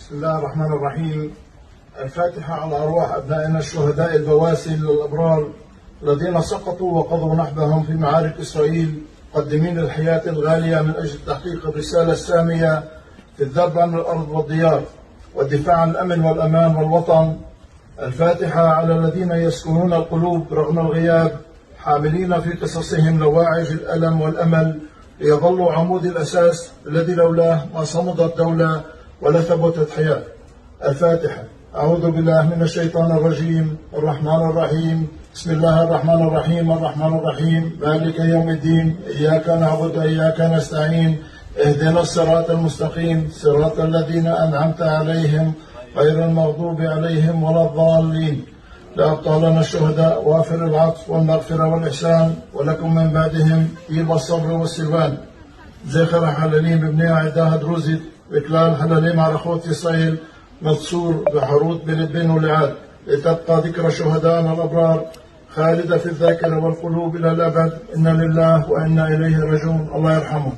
بسم الله الرحمن الرحيم. الفاتحة على أرواح أبنائنا الشهداء البواسل الأبرار الذين سقطوا وقضوا نحبهم في معارك إسرائيل، مقدمين الحياة الغالية من أجل تحقيق الرسالة السامية في الذب عن الأرض والديار والدفاع عن الأمن والأمان والوطن. الفاتحة على الذين يسكنون القلوب رغم الغياب، حاملين في قصصهم لواعج الألم والأمل، ليظلوا عمود الأساس الذي لولاه ما صمدت دولة ولا ثبتت حياة. الفاتحة. أعوذ بالله من الشيطان الرجيم. الرحمن الرحيم. بسم الله الرحمن الرحيم. الرحمن الرحيم مالك يوم الدين، إياك نعبد وإياك نستعين، اهدنا الصراط المستقيم، صراط الذين أنعمت عليهم غير المغضوب عليهم ولا الضالين. لأبطالنا الشهداء وافر العطف والمغفرة والإحسان، ولكم من بعدهم طيب الصبر والسلوان. زخر حلليم ببني عداه دروزي بكلال حلليم على أخوة إسرائيل متصور بحروت بلبين ولعاد، لتبقى ذكر شهدائنا الأبرار خالدة في الذاكرة والقلوب إلى الأبد. إنا لله وإنا إليه راجعون. الله يرحمه.